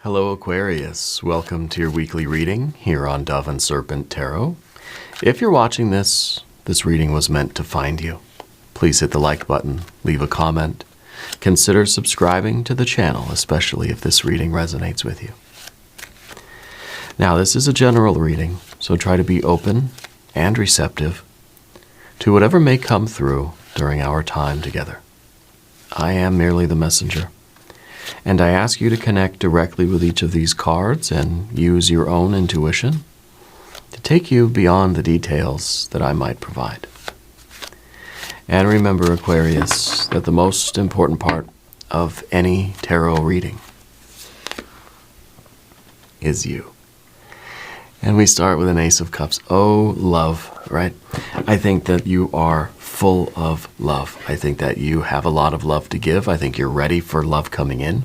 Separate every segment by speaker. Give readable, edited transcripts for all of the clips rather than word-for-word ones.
Speaker 1: Hello Aquarius, welcome to your weekly reading here on Dove and Serpent Tarot. If you're watching this reading was meant to find you. Please hit the like button, leave a comment, consider subscribing to the channel, especially if this reading resonates with you. Now this is a general reading, so try to be open and receptive to whatever may come through during our time together. I am merely the messenger. And I ask you to connect directly with each of these cards and use your own intuition to take you beyond the details that I might provide. And remember, Aquarius, that the most important part of any tarot reading is you. And we start with an Ace of Cups. Oh, love, right? I think that you are full of love. I think that you have a lot of love to give. I think you're ready for love coming in.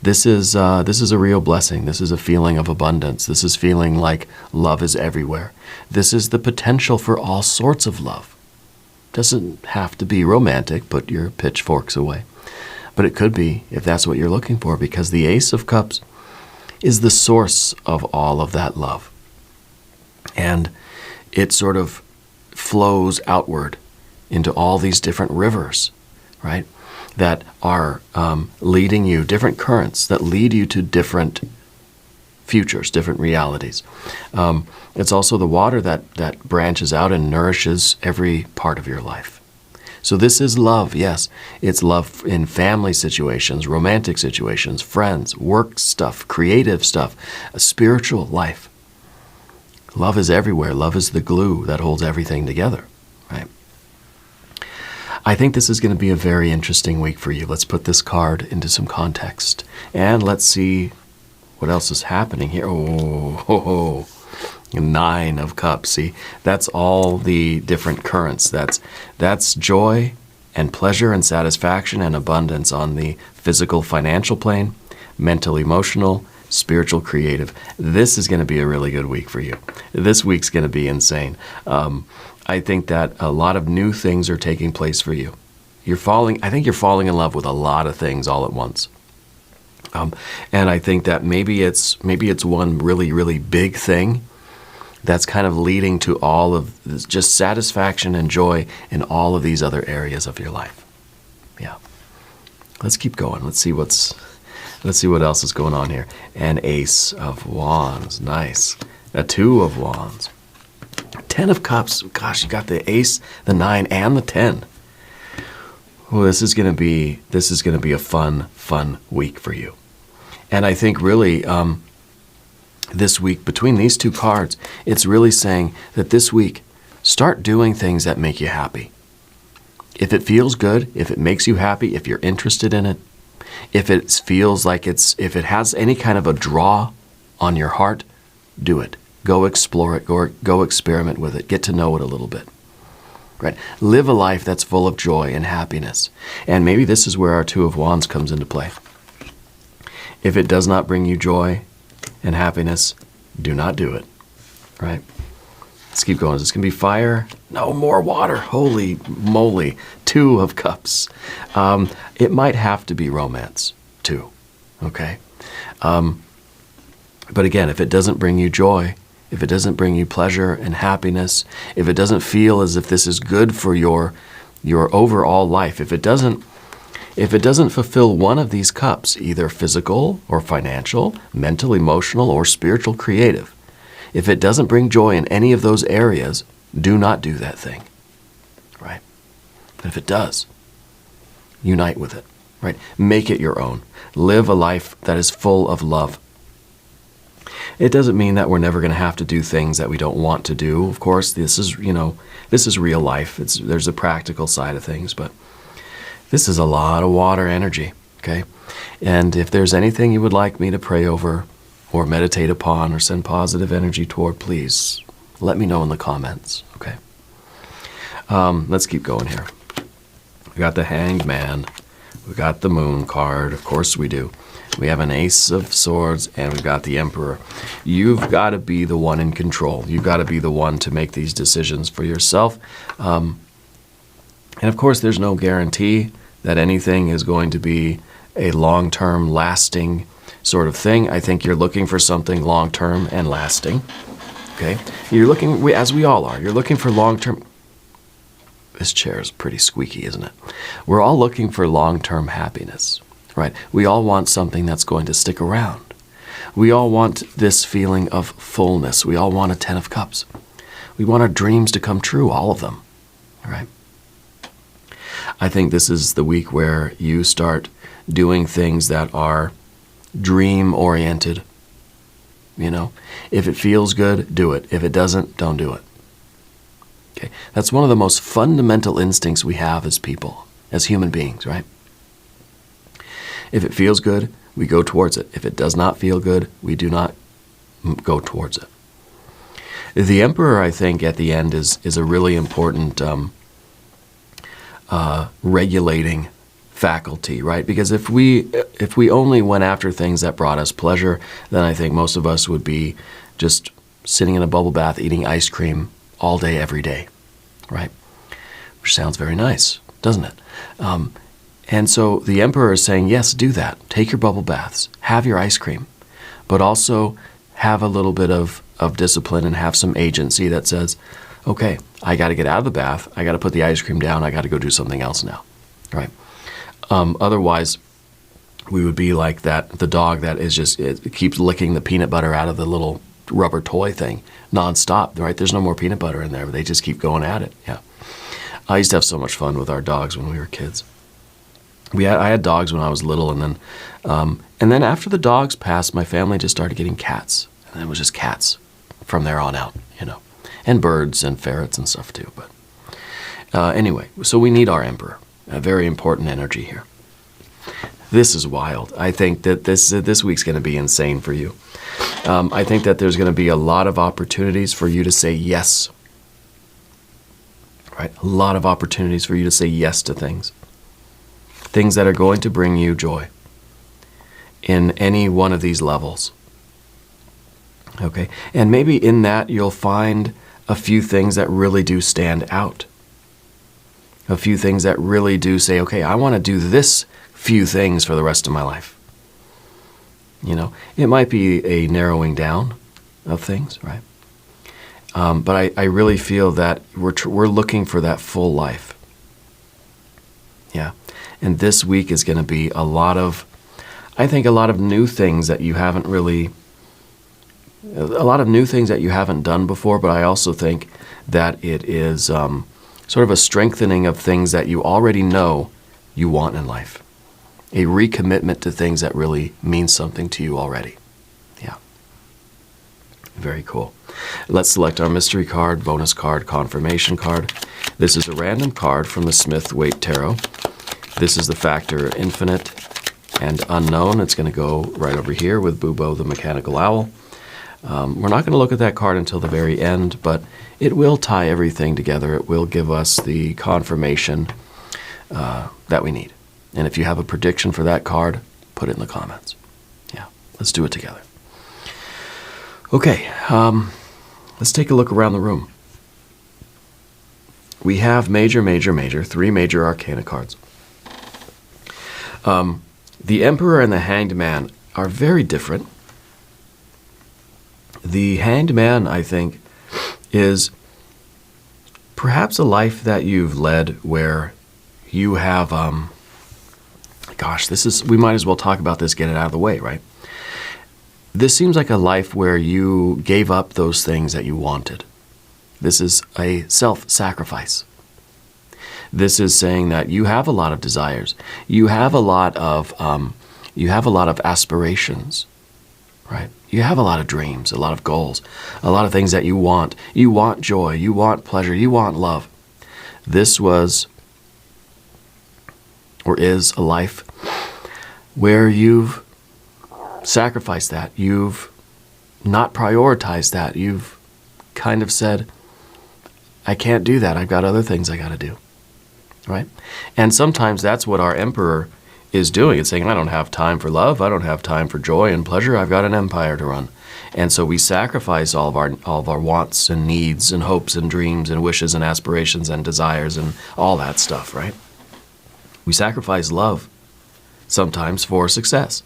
Speaker 1: This is a real blessing. This is a feeling of abundance. This is feeling like love is everywhere. This is the potential for all sorts of love. Doesn't have to be romantic. Put your pitchforks away. But it could be if that's what you're looking for, because the Ace of Cups is the source of all of that love. And it sort of flows outward into all these different rivers, right? That are leading you, different currents that lead you to different futures, different realities. It's also the water that branches out and nourishes every part of your life. So this is love, yes. It's love in family situations, romantic situations, friends, work stuff, creative stuff, a spiritual life. Love is everywhere. Love is the glue that holds everything together, right? I think this is going to be a very interesting week for you. Let's put this card into some context. And let's see what else is happening here. Oh, 9 of Cups. See, that's all the different currents. That's joy and pleasure and satisfaction and abundance on the physical, financial plane, mental, emotional, spiritual, creative. This is going to be a really good week for you. This week's going to be insane. I think that a lot of new things are taking place for you. I think you're falling in love with a lot of things all at once. And I think that maybe it's one really, really big thing that's kind of leading to all of this, just satisfaction and joy in all of these other areas of your life. Yeah. Let's keep going. Let's see what else is going on here. An Ace of Wands. Nice. A 2 of Wands. 10 of Cups. Gosh, you got the Ace, the 9, and the 10. Well, this is going to be a fun week for you. And I think really this week, between these two cards, it's really saying that this week, start doing things that make you happy. If it feels good, if it makes you happy, if you're interested in it, if it feels like if it has any kind of a draw on your heart, do it. Go explore it, go experiment with it, get to know it a little bit. Right? Live a life that's full of joy and happiness. And maybe this is where our 2 of Wands comes into play. If it does not bring you joy and happiness, do not do it. Right? Let's keep going. Is this going to be fire? No, more water. Holy moly. 2 of Cups. It might have to be romance, too. Okay? But again, if it doesn't bring you joy, if it doesn't bring you pleasure and happiness, if it doesn't feel as if this is good for your overall life, if it doesn't fulfill one of these cups, either physical or financial, mental, emotional, or spiritual, creative, if it doesn't bring joy in any of those areas, do not do that thing, right? But if it does, unite with it, right? Make it your own. Live a life that is full of love. It doesn't mean that we're never going to have to do things that we don't want to do. Of course, this is real life. There's a practical side of things, but this is a lot of water energy, okay? And if there's anything you would like me to pray over or meditate upon or send positive energy toward, please let me know in the comments, okay? Let's keep going here. We got the Hanged Man. We got the Moon card. Of course we do. We have an Ace of Swords, and we've got the Emperor. You've got to be the one in control. You've got to be the one to make these decisions for yourself. And of course, there's no guarantee that anything is going to be a long-term, lasting sort of thing. I think you're looking for something long-term and lasting. Okay? You're looking, as we all are, you're looking for long-term. This chair is pretty squeaky, isn't it? We're all looking for long-term happiness, right? We all want something that's going to stick around. We all want this feeling of fullness. We all want a 10 of cups. We want our dreams to come true, all of them, right? I think this is the week where you start doing things that are dream-oriented. You know, if it feels good, do it. If it doesn't, don't do it. Okay, that's one of the most fundamental instincts we have as people, as human beings, right? If it feels good, we go towards it. If it does not feel good, we do not go towards it. The Emperor, I think, at the end is a really important regulating faculty, right? Because if we only went after things that brought us pleasure, then I think most of us would be just sitting in a bubble bath eating ice cream all day, every day, right? Which sounds very nice, doesn't it? And so the Emperor is saying, yes, do that. Take your bubble baths, have your ice cream, but also have a little bit of discipline and have some agency that says, okay, I got to get out of the bath. I got to put the ice cream down. I got to go do something else now, right? Otherwise, we would be like the dog that is just, it keeps licking the peanut butter out of the little rubber toy thing nonstop, right? There's no more peanut butter in there, but they just keep going at it. Yeah. I used to have so much fun with our dogs when we were kids. I had dogs when I was little, and then after the dogs passed, my family just started getting cats, and it was just cats from there on out, you know, and birds and ferrets and stuff too. But anyway, so we need our Emperor, a very important energy here. This is wild. I think that this week's going to be insane for you. I think that there's going to be a lot of opportunities for you to say yes. Right? A lot of opportunities for you to say yes to things. Things that are going to bring you joy in any one of these levels. Okay? And maybe in that you'll find a few things that really do stand out. A few things that really do say, okay, I want to do this few things for the rest of my life. You know, it might be a narrowing down of things, right? But I really feel that we're looking for that full life. Yeah. And this week is going to be a lot of new things that you haven't done before, but I also think that it is sort of a strengthening of things that you already know you want in life. A recommitment to things that really mean something to you already. Yeah. Very cool. Let's select our mystery card, bonus card, confirmation card. This is a random card from the Smith-Waite Tarot. This is the factor infinite and unknown. It's going to go right over here with Bubo the Mechanical Owl. We're not going to look at that card until the very end, but it will tie everything together. It will give us the confirmation that we need. And if you have a prediction for that card, put it in the comments. Yeah, let's do it together. Okay, let's take a look around the room. We have major, major, major, 3 major arcana cards. The Emperor and the Hanged Man are very different. The Hanged Man, I think, is perhaps a life that you've led where you have, we might as well talk about this, get it out of the way, right? This seems like a life where you gave up those things that you wanted. This is a self-sacrifice. This is saying that you have a lot of desires. You have a lot of aspirations, right? You have a lot of dreams, a lot of goals, a lot of things that you want. You want joy, you want pleasure, you want love. This was or is a life where you've sacrificed that. You've not prioritized that. You've kind of said, I can't do that. I've got other things I got to do. Right? And sometimes that's what our Emperor is doing. It's saying, I don't have time for love. I don't have time for joy and pleasure. I've got an empire to run. And so we sacrifice all of our wants and needs and hopes and dreams and wishes and aspirations and desires and all that stuff, right? We sacrifice love sometimes for success.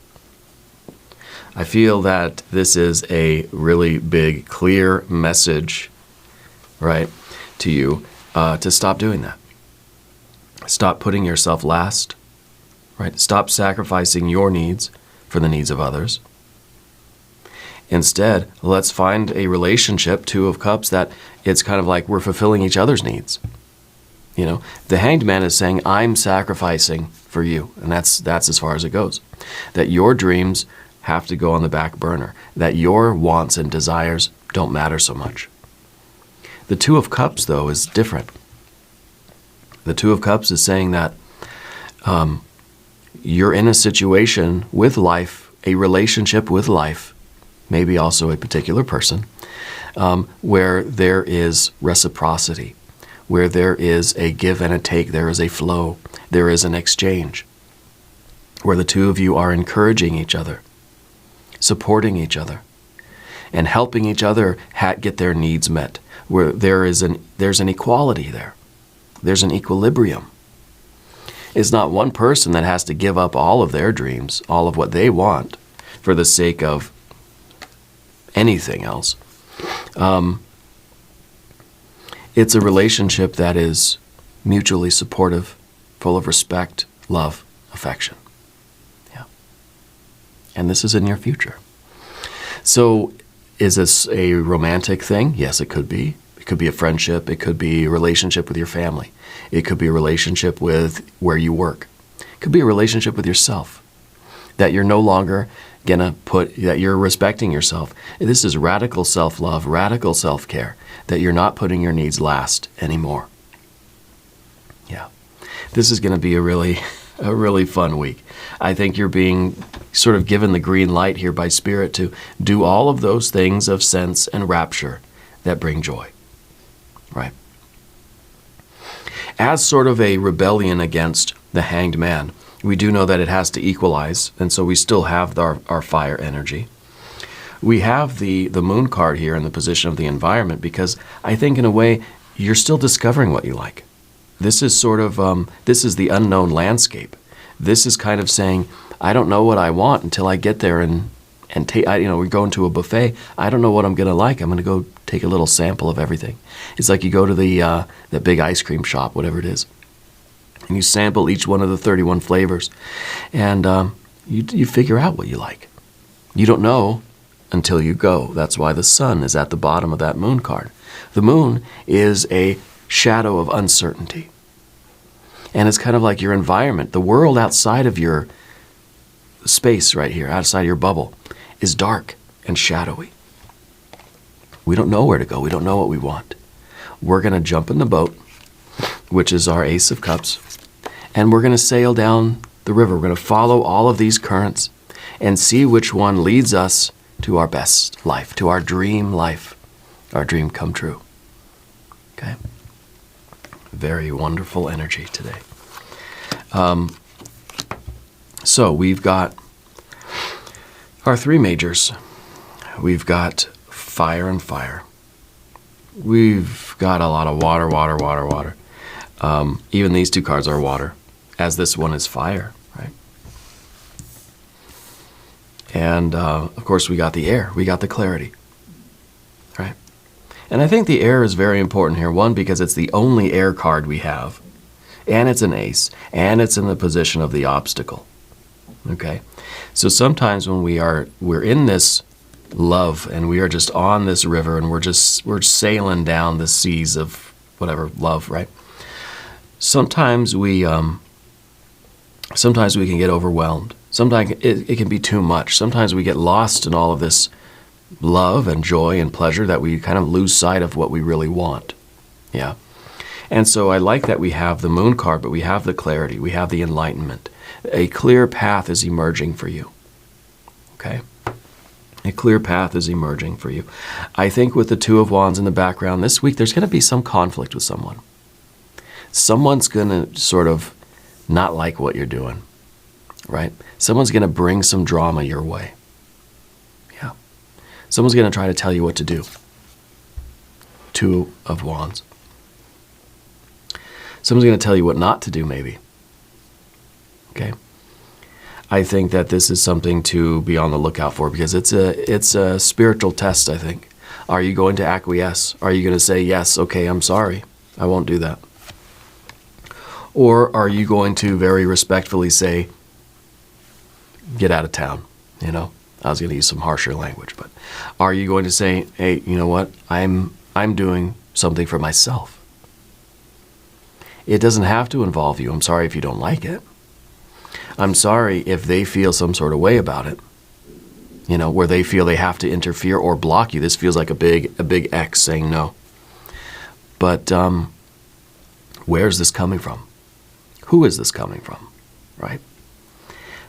Speaker 1: I feel that this is a really big, clear message, right, to you to stop doing that. Stop putting yourself last, right? Stop sacrificing your needs for the needs of others. Instead, let's find a relationship, Two of Cups, that it's kind of like we're fulfilling each other's needs. You know, the Hanged Man is saying, I'm sacrificing for you. And that's as far as it goes. That your dreams have to go on the back burner. That your wants and desires don't matter so much. The Two of Cups, though, is different. The Two of Cups is saying that you're in a situation with life, a relationship with life, maybe also a particular person, where there is reciprocity, where there is a give and a take, there is a flow, there is an exchange, where the two of you are encouraging each other, supporting each other, and helping each other get their needs met, where there's an equality there. There's an equilibrium. It's not one person that has to give up all of their dreams, all of what they want, for the sake of anything else. It's a relationship that is mutually supportive, full of respect, love, affection. Yeah. And this is in your future. So is this a romantic thing? Yes, it could be. It could be a friendship. It could be a relationship with your family. It could be a relationship with where you work. It could be a relationship with yourself. That you're no longer that you're respecting yourself. This is radical self-love, radical self-care, that you're not putting your needs last anymore. Yeah. This is going to be a really fun week. I think you're being sort of given the green light here by Spirit to do all of those things of sense and rapture that bring joy. Right? As sort of a rebellion against the Hanged Man, we do know that it has to equalize, and so we still have our fire energy. We have the Moon card here in the position of the environment because I think in a way you're still discovering what you like. This is sort of, this is the unknown landscape. This is kind of saying, I don't know what I want until I get there and we're going to a buffet. I don't know what I'm going to like. I'm going to go take a little sample of everything. It's like you go to the big ice cream shop, whatever it is, and you sample each one of the 31 flavors, and you figure out what you like. You don't know until you go. That's why the sun is at the bottom of that Moon card. The moon is a shadow of uncertainty. And it's kind of like your environment. The world outside of your space right here, outside your bubble, is dark and shadowy. We don't know where to go. We don't know what we want. We're going to jump in the boat, which is our Ace of Cups, and we're going to sail down the river. We're going to follow all of these currents and see which one leads us to our best life, to our dream life, our dream come true. Okay? Very wonderful energy today. So we've got our three majors. We've got fire and fire. We've got a lot of water, water, water, water. Even these two cards are water, as this one is fire, right? And, of course, we got the air. We got the clarity, right? And I think the air is very important here. One, because it's the only air card we have, and it's an ace, and it's in the position of the obstacle, okay? So sometimes when we're in this love and we are just on this river and we're sailing down the seas of whatever love, right? Sometimes we can get overwhelmed. Sometimes it can be too much. Sometimes we get lost in all of this love and joy and pleasure that we kind of lose sight of what we really want. Yeah. And so I like that we have the Moon card, but we have the clarity. We have the enlightenment. A clear path is emerging for you. Okay? A clear path is emerging for you. I think with the Two of Wands in the background this week, there's going to be some conflict with someone. Someone's going to sort of not like what you're doing, right? Someone's going to bring some drama your way. Yeah. Someone's going to try to tell you what to do. Two of Wands. Someone's going to tell you what not to do, maybe. Okay? I think that this is something to be on the lookout for, because it's a spiritual test, I think. Are you going to acquiesce? Are you going to say, yes, okay, I'm sorry, I won't do that? Or are you going to very respectfully say, get out of town, you know? I was going to use some harsher language, but are you going to say, hey, you know what? I'm doing something for myself. It doesn't have to involve you. I'm sorry if you don't like it. I'm sorry if they feel some sort of way about it, you know, where they feel they have to interfere or block you. This feels like a big X saying no. But where's this coming from? Who is this coming from, right?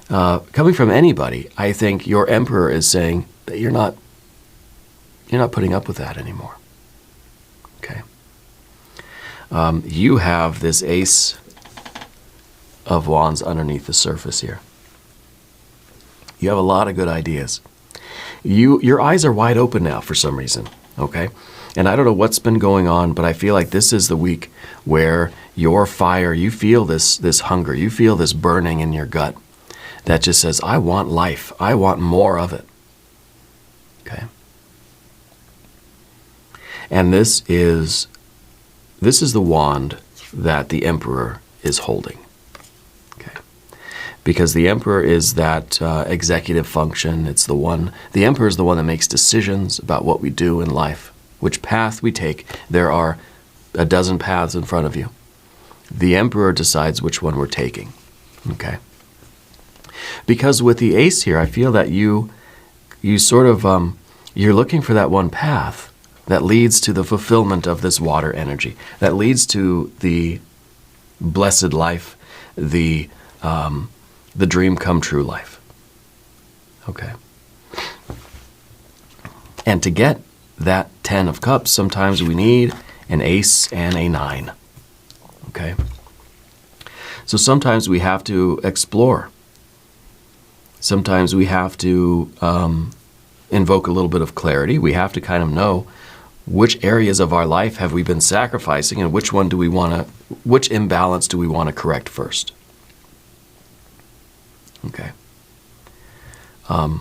Speaker 1: Coming from anybody, I think your emperor is saying that you're not putting up with that anymore. Okay. You have this Ace of Wands underneath the surface here. You have a lot of good ideas. Your eyes are wide open now for some reason, okay? And I don't know what's been going on, but I feel like this is the week where your fire, you feel this hunger, you feel this burning in your gut that just says, I want life. I want more of it. Okay? And this is the wand that the Emperor is holding. Okay? Because the Emperor is that executive function. It's the Emperor is the one that makes decisions about what we do in life, which path we take. There are a dozen paths in front of you. The Emperor decides which one we're taking. Okay? Because with the Ace here, I feel that you sort of, you're looking for that one path that leads to the fulfillment of this water energy, that leads to the blessed life, the dream come true life. Okay. And to get that 10 of Cups, sometimes we need an Ace and a 9. Okay. So sometimes we have to explore. Sometimes we have to invoke a little bit of clarity. We have to kind of know which areas of our life have we been sacrificing, and which imbalance do we want to correct first. Okay. But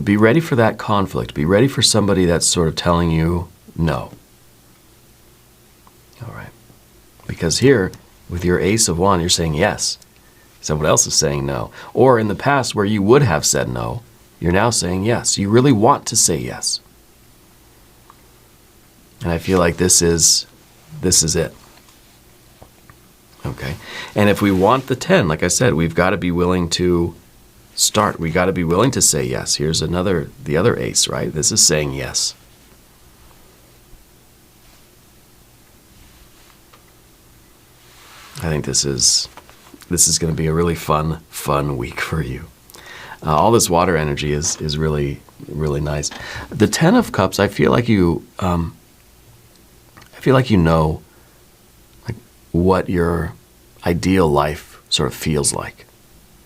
Speaker 1: be ready for that conflict. Be ready for somebody that's sort of telling you no. All right. Because here, with your Ace of Wands, you're saying yes. Someone else is saying no. Or in the past where you would have said no, you're now saying yes. You really want to say yes. And I feel like this is it. Okay. And if we want the 10, like I said, we've got to be willing to start. We've got to be willing to say yes. Here's the other Ace, right? This is saying yes. I think this is going to be a really fun week for you. All this water energy is really, really nice. The 10 of Cups, I feel like you know like what your ideal life sort of feels like.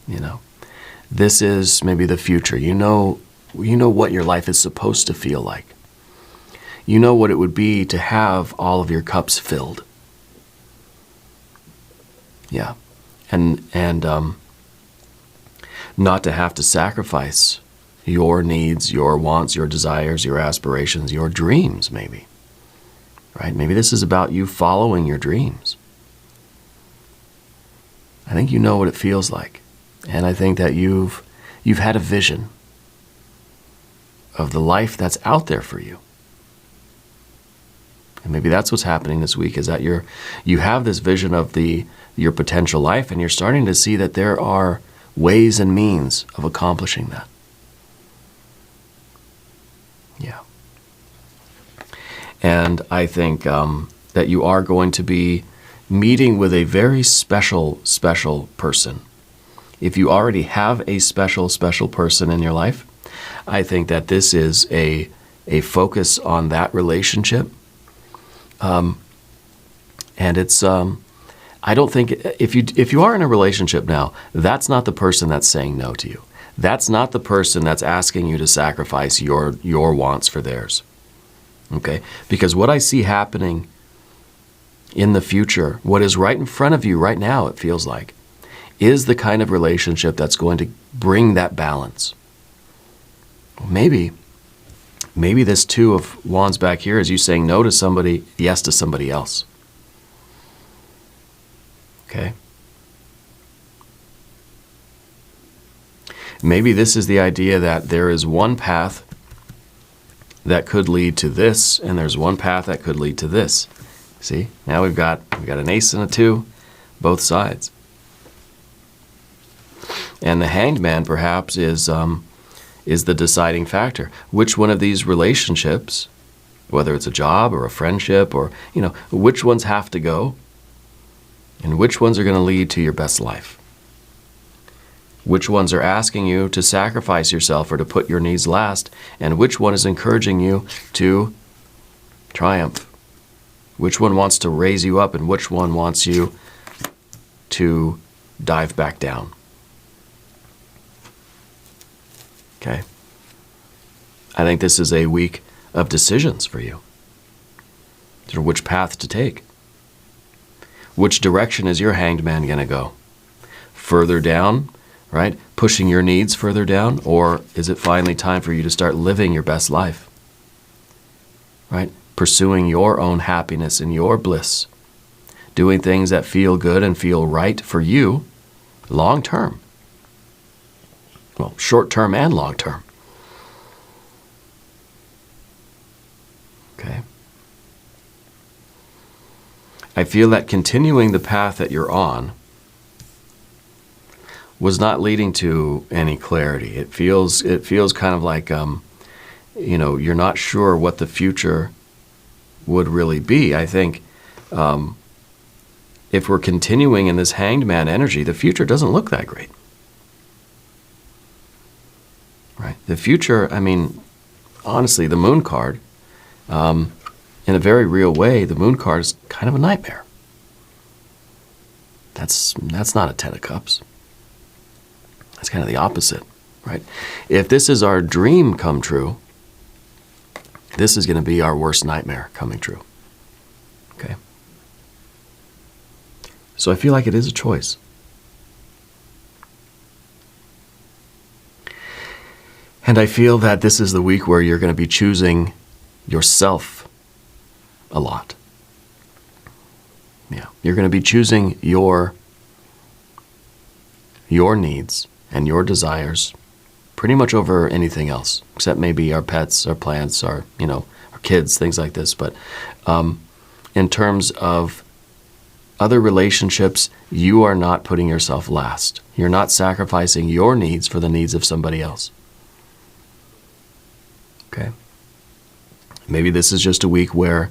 Speaker 1: You know, this is maybe the future. You know what your life is supposed to feel like. You know what it would be to have all of your cups filled. Yeah. And not to have to sacrifice your needs, your wants, your desires, your aspirations, your dreams, maybe. Right? Maybe this is about you following your dreams. I think you know what it feels like. And I think that you've had a vision of the life that's out there for you. And maybe that's what's happening this week, is that you have this vision of your potential life, and you're starting to see that there are ways and means of accomplishing that. Yeah. And I think that you are going to be meeting with a very special person. If you already have a special person in your life, I think that this is a focus on that relationship. And it's I don't think if you are in a relationship now, that's not the person that's saying no to you. That's not the person that's asking you to sacrifice your wants for theirs. Okay? Because what I see happening in the future, what is right in front of you right now, it feels like, is the kind of relationship that's going to bring that balance. Maybe this Two of Wands back here is you saying no to somebody, yes to somebody else. Okay? Maybe this is the idea that there is one path that could lead to this, and there's one path that could lead to this. See? Now we've got an ace and a two, both sides. And the Hanged Man perhaps is the deciding factor. Which one of these relationships, whether it's a job or a friendship or, which ones have to go and which ones are going to lead to your best life? Which ones are asking you to sacrifice yourself or to put your needs last, and which one is encouraging you to triumph? Which one wants to raise you up and which one wants you to dive back down? Okay. I think this is a week of decisions for you. Which path to take? Which direction is your Hanged Man going to go? Further down, right? Pushing your needs further down? Or is it finally time for you to start living your best life? Right? Pursuing your own happiness and your bliss. Doing things that feel good and feel right for you long term. Well, short term and long term. Okay. I feel that continuing the path that you're on was not leading to any clarity. It feels kind of like, you're not sure what the future would really be. I think if we're continuing in this Hanged Man energy, the future doesn't look that great. Right? The future, honestly, the Moon card, in a very real way, the Moon card is kind of a nightmare. That's not a Ten of Cups. That's kind of the opposite, right? If this is our dream come true, this is going to be our worst nightmare coming true. Okay? So I feel like it is a choice. And I feel that this is the week where you're going to be choosing yourself a lot. Yeah, you're going to be choosing your needs and your desires pretty much over anything else, except maybe our pets, our plants, our kids, things like this. But in terms of other relationships, you are not putting yourself last. You're not sacrificing your needs for the needs of somebody else. Okay? Maybe this is just a week where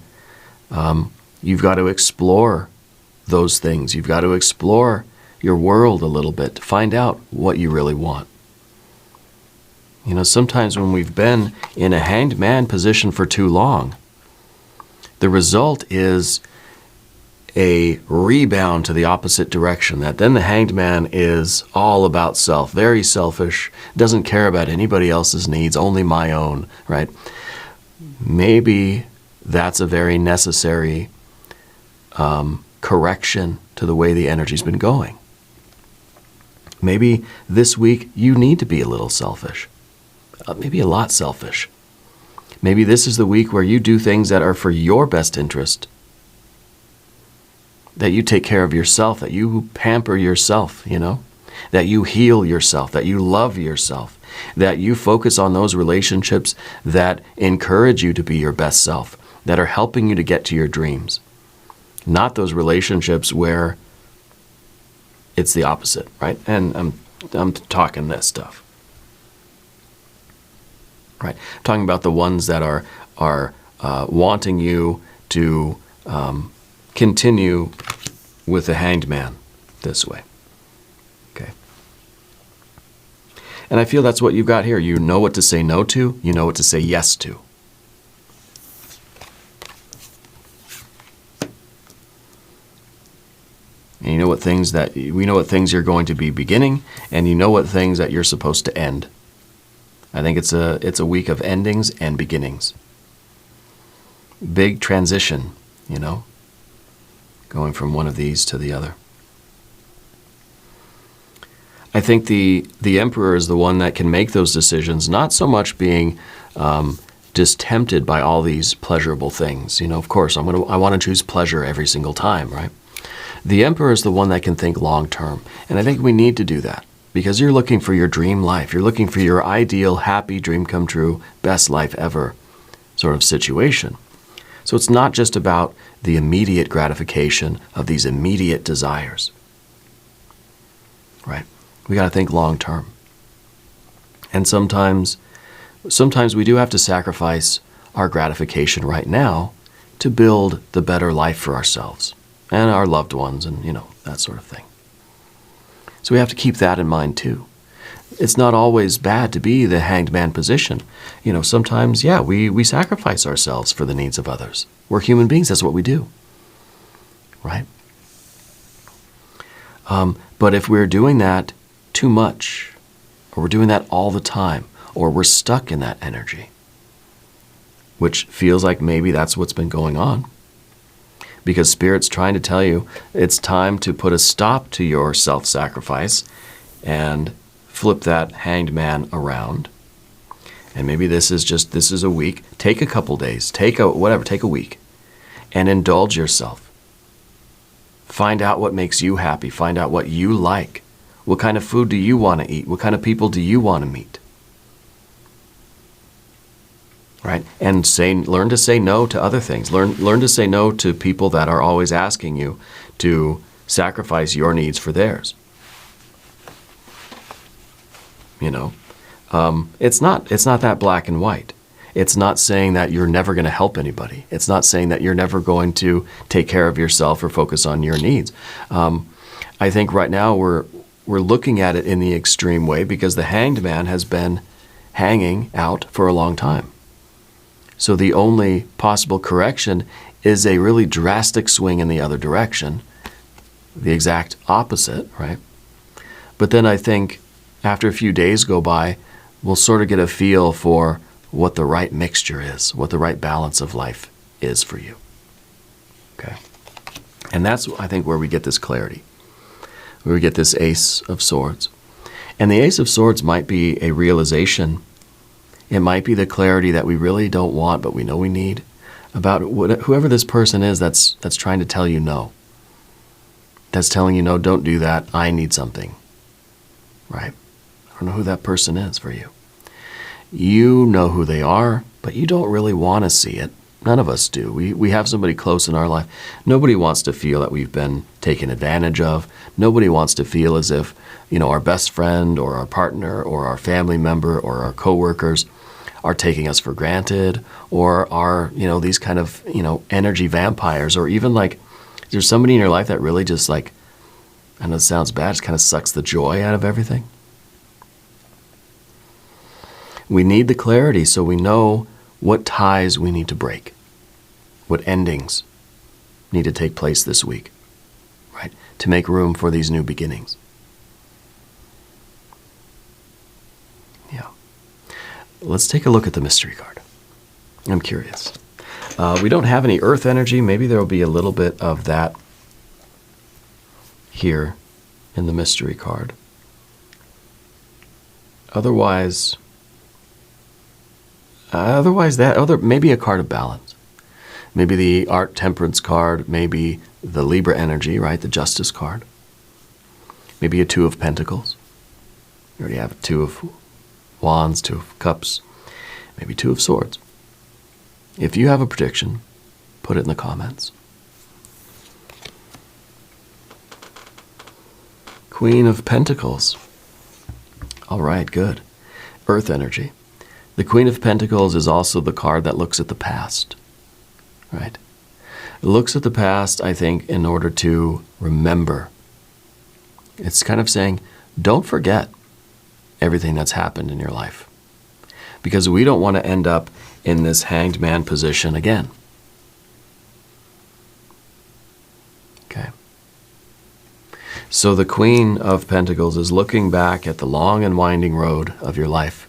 Speaker 1: you've got to explore those things. You've got to explore your world a little bit to find out what you really want. Sometimes when we've been in a Hanged Man position for too long, the result is a rebound to the opposite direction. That then the Hanged Man is all about self, very selfish, doesn't care about anybody else's needs, only my own, right? Maybe that's a very necessary correction to the way the energy's been going. Maybe this week you need to be a little selfish, maybe a lot selfish. Maybe this is the week where you do things that are for your best interest, that you take care of yourself, that you pamper yourself, that you heal yourself, that you love yourself, that you focus on those relationships that encourage you to be your best self, that are helping you to get to your dreams. Not those relationships where it's the opposite, right? And I'm talking this stuff. Right? I'm talking about the ones that are wanting you to continue with the Hanged Man this way. Okay. And I feel that's what you've got here. You know what to say no to, you know what to say yes to. And you know what things we know what things you're going to be beginning, and you know what things that you're supposed to end. I think it's a week of endings and beginnings. Big transition, going from one of these to the other. I think the emperor is the one that can make those decisions, not so much being just tempted by all these pleasurable things. Of course, I want to choose pleasure every single time, right? The emperor is the one that can think long term. And I think we need to do that because you're looking for your dream life. You're looking for your ideal, happy, dream come true, best life ever sort of situation. So it's not just about the immediate gratification of these immediate desires, right? We got to think long term. And sometimes we do have to sacrifice our gratification right now to build the better life for ourselves and our loved ones and, that sort of thing. So we have to keep that in mind too. It's not always bad to be the hanged man position. Sometimes, we sacrifice ourselves for the needs of others. We're human beings. That's what we do, right? But if we're doing that too much, or we're doing that all the time, or we're stuck in that energy, which feels like maybe that's what's been going on, because Spirit's trying to tell you it's time to put a stop to your self-sacrifice and flip that hanged man around. And maybe this is a week. Take a couple days. Take a week and indulge yourself. Find out what makes you happy. Find out what you like. What kind of food do you want to eat? What kind of people do you want to meet? Right? And learn to say no to other things. Learn to say no to people that are always asking you to sacrifice your needs for theirs. It's not that black and white. It's not saying that you're never going to help anybody. It's not saying that you're never going to take care of yourself or focus on your needs. I think right now we're looking at it in the extreme way because the hanged man has been hanging out for a long time. So the only possible correction is a really drastic swing in the other direction, the exact opposite, right? But then I think after a few days go by, we'll sort of get a feel for what the right mixture is, what the right balance of life is for you. Okay? And that's, I think, where we get this clarity, where we get this Ace of Swords. And the Ace of Swords might be a realization. It might be the clarity that we really don't want, but we know we need, about whoever this person is that's trying to tell you no. That's telling you, no, don't do that. I need something. Right? I don't know who that person is for you. You know who they are, but you don't really want to see it. None of us do. We have somebody close in our life. Nobody wants to feel that we've been taken advantage of. Nobody wants to feel as if, our best friend or our partner or our family member or our coworkers are taking us for granted or are, these kind of, energy vampires, or even like there's somebody in your life that really just like, I know it sounds bad, just kind of sucks the joy out of everything. We need the clarity so we know what ties we need to break, what endings need to take place this week, right? To make room for these new beginnings. Yeah. Let's take a look at the mystery card. I'm curious. We don't have any earth energy. Maybe there will be a little bit of that here in the mystery card. Otherwise, maybe a card of balance. Maybe the Art Temperance card, maybe the Libra energy, right? The Justice card. Maybe a Two of Pentacles. You already have a Two of Wands, Two of Cups, maybe Two of Swords. If you have a prediction, put it in the comments. Queen of Pentacles. All right, good. Earth energy. The Queen of Pentacles is also the card that looks at the past, right? It looks at the past, I think, in order to remember. It's kind of saying, don't forget everything that's happened in your life, because we don't want to end up in this hanged man position again. Okay. So the Queen of Pentacles is looking back at the long and winding road of your life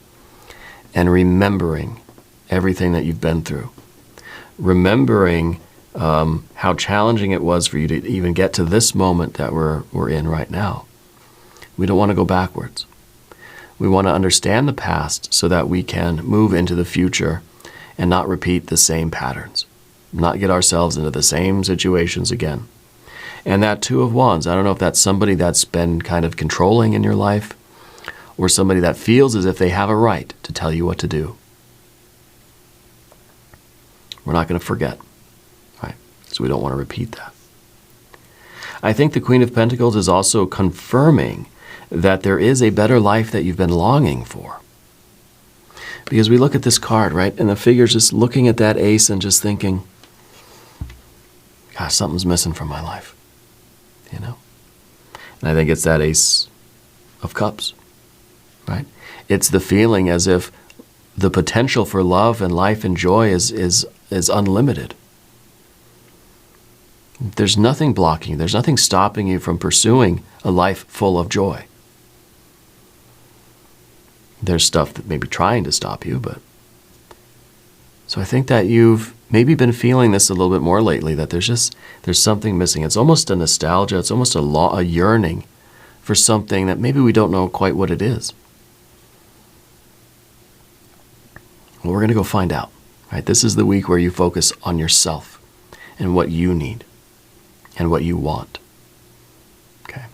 Speaker 1: and remembering everything that you've been through. Remembering how challenging it was for you to even get to this moment that we're in right now. We don't want to go backwards. We want to understand the past so that we can move into the future and not repeat the same patterns, not get ourselves into the same situations again. And that Two of Wands, I don't know if that's somebody that's been kind of controlling in your life or somebody that feels as if they have a right to tell you what to do. We're not going to forget, right? So we don't want to repeat that. I think the Queen of Pentacles is also confirming that there is a better life that you've been longing for. Because we look at this card, right? And the figure's just looking at that ace and just thinking, gosh, something's missing from my life. You know? And I think it's that Ace of Cups, right? It's the feeling as if the potential for love and life and joy is unlimited. There's nothing blocking you. There's nothing stopping you from pursuing a life full of joy. There's stuff that may be trying to stop you, but... So I think that you've maybe been feeling this a little bit more lately, that there's something missing. It's almost a nostalgia. It's almost a yearning for something that maybe we don't know quite what it is. Well, we're going to go find out. Right? This is the week where you focus on yourself and what you need and what you want. Okay.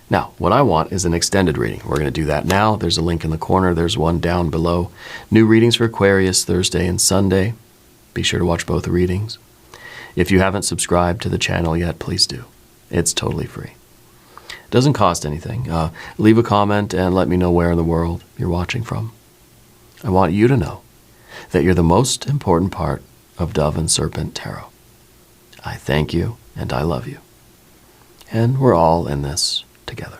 Speaker 1: Now, what I want is an extended reading. We're going to do that now. There's a link in the corner. There's one down below. New readings for Aquarius Thursday and Sunday. Be sure to watch both readings. If you haven't subscribed to the channel yet, please do. It's totally free. It doesn't cost anything. Leave a comment and let me know where in the world you're watching from. I want you to know that you're the most important part of Dove and Serpent Tarot. I thank you and I love you. And we're all in this together.